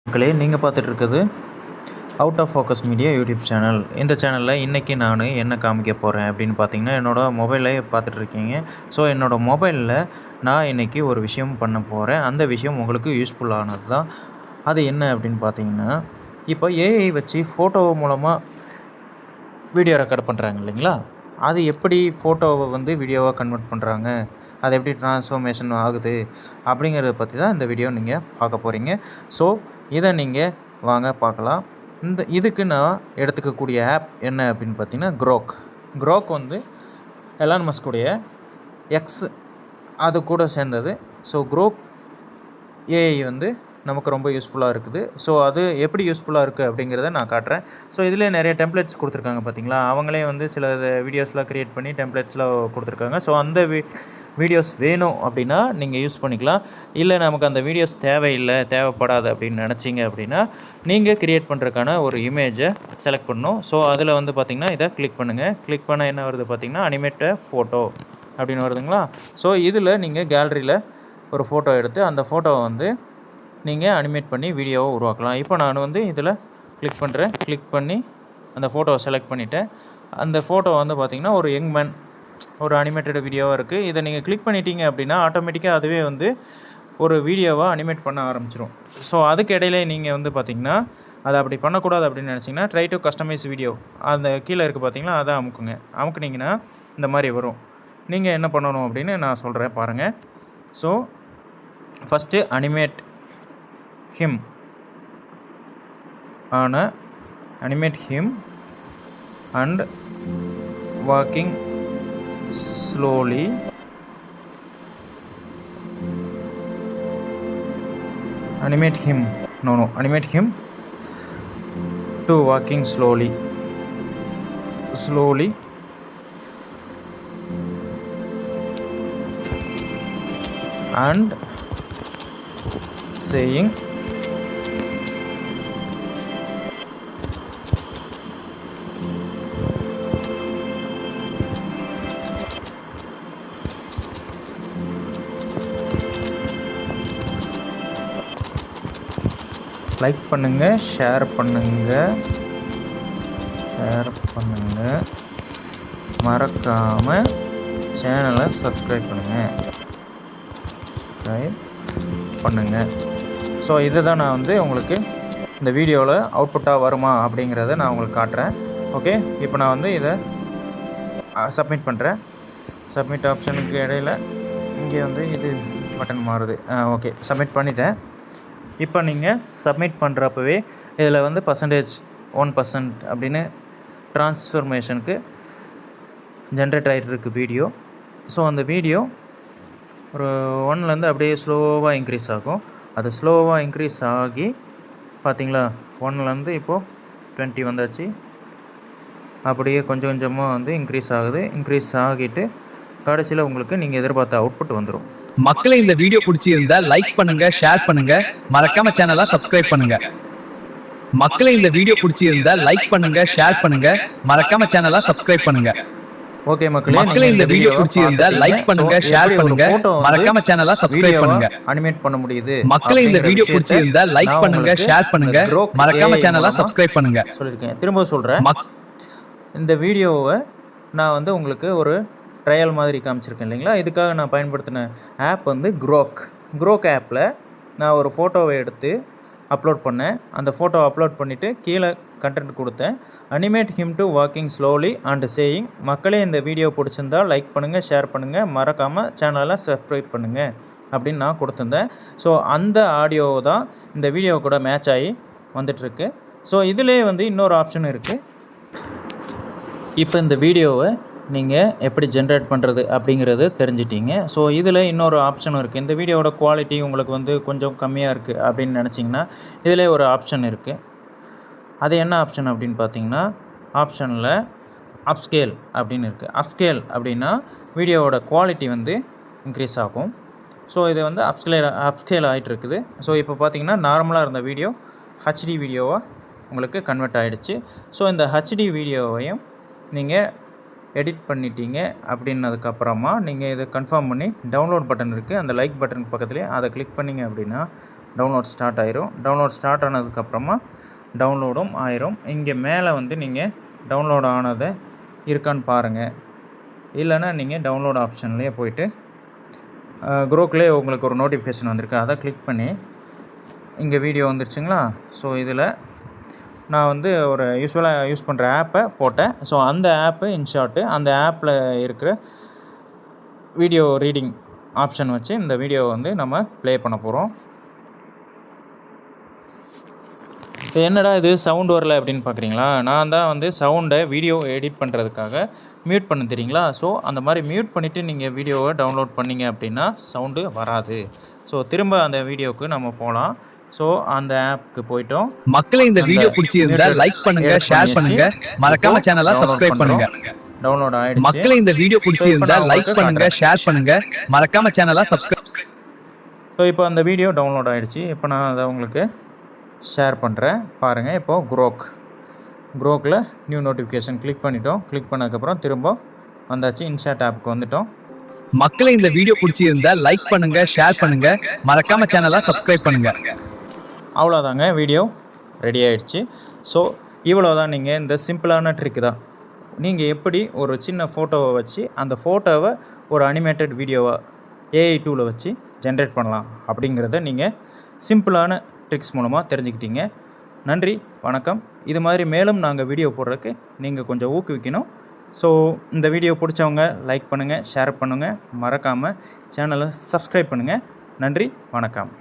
மக்களே, நீங்கள் பார்த்துட்டு இருக்குது out of focus media YouTube channel. இந்த சேனலில் இன்றைக்கி நான் என்ன காமிக்க போகிறேன் அப்படின்னு பார்த்தீங்கன்னா, என்னோடய மொபைலே பார்த்துட்ருக்கீங்க. ஸோ என்னோடய மொபைலில் நான் இன்றைக்கி ஒரு விஷயம் பண்ண போகிறேன். அந்த விஷயம் உங்களுக்கு யூஸ்ஃபுல்லானது தான். அது என்ன அப்படின்னு பார்த்தீங்கன்னா, இப்போ ஏஐ வச்சு ஃபோட்டோ மூலமாக வீடியோ ரெக்கார்ட் பண்ணுறாங்க இல்லைங்களா? அது எப்படி ஃபோட்டோவை வீடியோவாக கன்வெர்ட் பண்ணுறாங்க, அது எப்படி ட்ரான்ஸ்ஃபர்மேஷன் ஆகுது அப்படிங்கிறத பற்றி தான் இந்த வீடியோ நீங்கள் பார்க்க போகிறீங்க. ஸோ இதை நீங்கள் வாங்க பார்க்கலாம். இதுக்கு நான் எடுத்துக்கக்கூடிய ஆப் என்ன அப்படின்னு பார்த்தீங்கன்னா, க்ரோக் எலான் மஸ்குடைய எக்ஸ் அது கூட சேர்ந்தது. ஸோ க்ரோக் ஏஐ நமக்கு ரொம்ப யூஸ்ஃபுல்லாக இருக்குது. ஸோ அது எப்படி யூஸ்ஃபுல்லாக இருக்குது அப்படிங்கிறத நான் காட்டுறேன். ஸோ இதில் நிறைய டெம்ப்ளேட்ஸ் கொடுத்துருக்காங்க பார்த்தீங்களா? அவங்களே சில வீடியோஸ்லாம் க்ரியேட் பண்ணி டெம்ப்ளேட்ஸ்லாம் கொடுத்துருக்காங்க. ஸோ அந்த வீடியோஸ் வேணும் அப்படின்னா நீங்கள் யூஸ் பண்ணிக்கலாம். இல்லை நமக்கு அந்த வீடியோஸ் தேவைப்படாது அப்படின்னு நினச்சிங்க அப்படின்னா, நீங்கள் க்ரியேட் பண்ணுறதுக்கான ஒரு இமேஜை செலக்ட் பண்ணணும். ஸோ அதில் பார்த்திங்கன்னா இதை கிளிக் பண்ணுங்கள். கிளிக் பண்ண என்ன வருது பார்த்திங்கன்னா, அனிமேட் ஃபோட்டோ அப்படின்னு வருதுங்களா? ஸோ இதில் நீங்கள் கேலரியில் ஒரு ஃபோட்டோ எடுத்து அந்த ஃபோட்டோவை நீங்கள் அனிமேட் பண்ணி வீடியோவை உருவாக்கலாம். இப்போ நான் இதில் கிளிக் பண்ணுறேன். கிளிக் பண்ணி அந்த ஃபோட்டோவை செலக்ட் பண்ணிவிட்டேன். அந்த ஃபோட்டோ பார்த்திங்கன்னா ஒரு யங் மேன், ஒரு அனிமேட்டட் வீடியோவாக இருக்குது. இதை நீங்கள் கிளிக் பண்ணிட்டீங்க அப்படின்னா ஆட்டோமேட்டிக்காக அதுவே ஒரு வீடியோவாக அனிமேட் பண்ண ஆரம்பிச்சிடும். ஸோ அதுக்கு இடையிலே நீங்கள் பார்த்தீங்கன்னா, அதை அப்படி பண்ணக்கூடாது அப்படின்னு நினச்சிங்கன்னா, ட்ரை டு கஸ்டமைஸ் வீடியோ அந்த கீழே இருக்குது பார்த்தீங்களா, அதை அமுக்குனிங்கன்னா இந்த மாதிரி வரும். நீங்கள் என்ன பண்ணணும் அப்படின்னு நான் சொல்கிறேன் பாருங்கள். So first animate him and walking slowly animate him to walking slowly and saying like பண்ணுங்கள், ஷேர் பண்ணுங்கள், மறக்காமல் சேனலை சப்ஸ்கிரைப் பண்ணுங்கள். ஸோ இதை தான் நான் உங்களுக்கு இந்த வீடியோவில் அவுட்புட்டாக வருமா அப்படிங்கிறத நான் உங்களுக்கு காட்டுறேன். ஓகே, இப்போ நான் இதை சப்மிட் பண்ணுறேன். சப்மிட் ஆப்ஷனுக்கு இடையில் இங்கே இது பட்டன் மாறுது. ஓகே, சப்மிட் பண்ணிட்டேன். இப்போ நீங்கள் சப்மிட் பண்ணுறப்பவே இதில் 1% அப்படின்னு ட்ரான்ஸ்ஃபர்மேஷனுக்கு ஜென்ரேட் ஆகிட்டு இருக்குது வீடியோ. ஸோ அந்த வீடியோ ஒரு 1லேருந்து அப்படியே ஸ்லோவாக இன்க்ரீஸ் ஆகும். அது ஸ்லோவாக இன்க்ரீஸ் ஆகி பார்த்திங்களா, 1லேருந்து இப்போது 20 வந்தாச்சு. அப்படியே கொஞ்சம் கொஞ்சமாக இன்க்ரீஸ் ஆகுது. இன்க்ரீஸ் ஆகிட்டு கடைசியில் உங்களுக்கு நீங்கள் எதிர்பார்த்த அவுட்புட் வந்துடும். மக்களை இந்த வீடியோ பிடிச்சிருந்தா லைக் பண்ணுங்க, ஷேர் பண்ணுங்க, மறக்காம சேனலை சப்ஸ்கிரைப் பண்ணுங்க. மக்களை இந்த வீடியோ பிடிச்சிருந்தா லைக் பண்ணுங்க, ஷேர் பண்ணுங்க, மறக்காம சேனலை சப்ஸ்கிரைப் பண்ணுங்க. ஓகே மக்களே, இந்த வீடியோ பிடிச்சிருந்தா லைக் பண்ணுங்க, ஷேர் பண்ணுங்க, மறக்காம சேனலை சப்ஸ்கிரைப் பண்ணுங்க. அனிமேட் பண்ண முடியுது. மக்களை இந்த வீடியோ பிடிச்சிருந்தா லைக் பண்ணுங்க, ஷேர் பண்ணுங்க, மறக்காம சேனலை சப்ஸ்கிரைப் பண்ணுங்க. சொல்லிருக்கேன், திரும்ப சொல்றேன். இந்த வீடியோவை நான் உங்களுக்கு ஒரு ட்ரையல் மாதிரி காமிச்சிருக்கேன் இல்லைங்களா? இதுக்காக நான் பயன்படுத்தின ஆப் க்ரோக் ஆப்பில் நான் ஒரு ஃபோட்டோவை எடுத்து அப்லோட் பண்ணேன். அந்த ஃபோட்டோ அப்லோட் பண்ணிவிட்டு கீழே கண்டென்ட் கொடுத்தேன். Animate him to walking slowly and saying. மக்களே இந்த வீடியோ பிடிச்சிருந்தா லைக் பண்ணுங்கள், ஷேர் பண்ணுங்கள், மறக்காமல் சேனலை சப்ஸ்கிரைப் பண்ணுங்கள் அப்படின்னு நான் கொடுத்துருந்தேன். ஸோ அந்த ஆடியோ தான் இந்த வீடியோ கூட மேட்ச் ஆகி வந்துட்டுருக்கு. ஸோ இதிலே இன்னொரு ஆப்ஷன் இருக்குது. இப்போ இந்த வீடியோவை நீங்கள் எப்படி ஜென்ரேட் பண்ணுறது அப்படிங்கிறது தெரிஞ்சிட்டிங்க. ஸோ இதில் இன்னொரு ஆப்ஷனும் இருக்குது. இந்த வீடியோவோட குவாலிட்டி உங்களுக்கு கொஞ்சம் கம்மியாக இருக்குது அப்படின்னு நினச்சிங்கன்னா இதில் ஒரு ஆப்ஷன் இருக்குது. அது என்ன ஆப்ஷன் அப்படின்னு பார்த்தீங்கன்னா, ஆப்ஷனில் அப்ஸ்கேல் அப்படின்னு இருக்குது. அப்ஸ்கேல் அப்படின்னா வீடியோவோட குவாலிட்டி இன்க்ரீஸ் ஆகும். ஸோ இது அப்ஸ்கேல் ஆகிட்டு இருக்குது. ஸோ இப்போ பார்த்தீங்கன்னா நார்மலாக இருந்த வீடியோ ஹெச்டி வீடியோவாக உங்களுக்கு கன்வெர்ட் ஆகிடுச்சு. ஸோ இந்த ஹெச்டி வீடியோவையும் நீங்கள் எடிட் பண்ணிட்டீங்க அப்படின்னதுக்கப்புறமா நீங்கள் இதை கன்ஃபார்ம் பண்ணி டவுன்லோட் பட்டன் இருக்குது, அந்த லைக் பட்டன் பக்கத்துலேயே அதை கிளிக் பண்ணிங்க அப்படின்னா டவுன்லோட் ஸ்டார்ட் ஆயிரும். டவுன்லோட் ஸ்டார்ட் ஆனதுக்கப்புறமா டவுன்லோடும் ஆயிரும். இங்கே மேலே வந்து நீங்கள் டவுன்லோட் ஆனதை இருக்கான்னு பாருங்கள். இல்லைன்னா நீங்கள் டவுன்லோட் ஆப்ஷன்லேயே போயிட்டு குரோக்லேயே உங்களுக்கு ஒரு நோட்டிஃபிகேஷன் வந்திருக்கு, அதை கிளிக் பண்ணி இங்கே வீடியோ வந்துருச்சுங்களா. ஸோ இதில் நான் வந்து ஒரு யூஸ்வலாக யூஸ் பண்ணுற ஆப்பை போட்டேன். ஸோ அந்த ஆப்பு இன்ஷாட்டு அந்த ஆப்பில் இருக்கிற வீடியோ ரீடிங் ஆப்ஷன் வச்சு இந்த வீடியோவை வந்து நம்ம ப்ளே பண்ண போகிறோம். இப்போ என்னடா இது சவுண்ட் வரல அப்படின்னு பார்க்குறீங்களா? நான் தான் வந்து சவுண்டை வீடியோ எடிட் பண்ணுறதுக்காக மியூட் பண்ண தெரியுங்களா. ஸோ அந்த மாதிரி மியூட் பண்ணிவிட்டு நீங்கள் வீடியோவை டவுன்லோட் பண்ணிங்க அப்படின்னா சவுண்டு வராது. ஸோ திரும்ப அந்த வீடியோவுக்கு நம்ம போகலாம். ஸோ அந்த ஆப்புக்கு போயிட்டோம். மக்களே இந்த வீடியோ பிடிச்சிருந்தா லைக் பண்ணுங்க, ஷேர் பண்ணுங்க, மறக்காம சேனலை சப்ஸ்கிரைப் பண்ணுங்க. டவுன்லோட் ஆயிடுச்சு. மக்களே இந்த வீடியோ பிடிச்சிருந்தா லைக் பண்ணுங்க, ஷேர் பண்ணுங்க, மறக்காம சேனலை சப்ஸ்கிரைப். ஸோ இப்போ அந்த வீடியோ டவுன்லோட் ஆயிடுச்சு. இப்போ நான் அதை உங்களுக்கு ஷேர் பண்ணுறேன் பாருங்கள். இப்போது குரோக்கில் நியூ நோட்டிஃபிகேஷன் கிளிக் பண்ணிட்டோம். கிளிக் பண்ணதுக்கப்புறம் திரும்ப வந்தாச்சு, இன்ஷாட் ஆப்புக்கு வந்துட்டோம். மக்களே இந்த வீடியோ பிடிச்சிருந்தா லைக் பண்ணுங்க, ஷேர் பண்ணுங்க, மறக்காம சேனலை சப்ஸ்கிரைப் பண்ணுங்க. அவ்வளோதாங்க, வீடியோ ரெடி ஆகிடுச்சு. ஸோ இவ்வளோ தான். நீங்கள் இந்த சிம்பிளான ட்ரிக்கு தான். நீங்கள் எப்படி ஒரு சின்ன ஃபோட்டோவை வச்சு அந்த ஃபோட்டோவை ஒரு அனிமேட்டட் வீடியோவாக ஏஐ டூவில் வச்சு ஜென்ரேட் பண்ணலாம் அப்படிங்கிறத நீங்கள் சிம்பிளான ட்ரிக்ஸ் மூலமாக தெரிஞ்சுக்கிட்டீங்க. நன்றி, வணக்கம். இது மாதிரி மேலும் நாங்கள் வீடியோ போடுறதுக்கு நீங்கள் கொஞ்சம் ஊக்குவிக்கணும். ஸோ இந்த வீடியோ பிடிச்சவங்க லைக் பண்ணுங்கள், ஷேர் பண்ணுங்கள், மறக்காமல் சேனலை சப்ஸ்கிரைப் பண்ணுங்கள். நன்றி, வணக்கம்.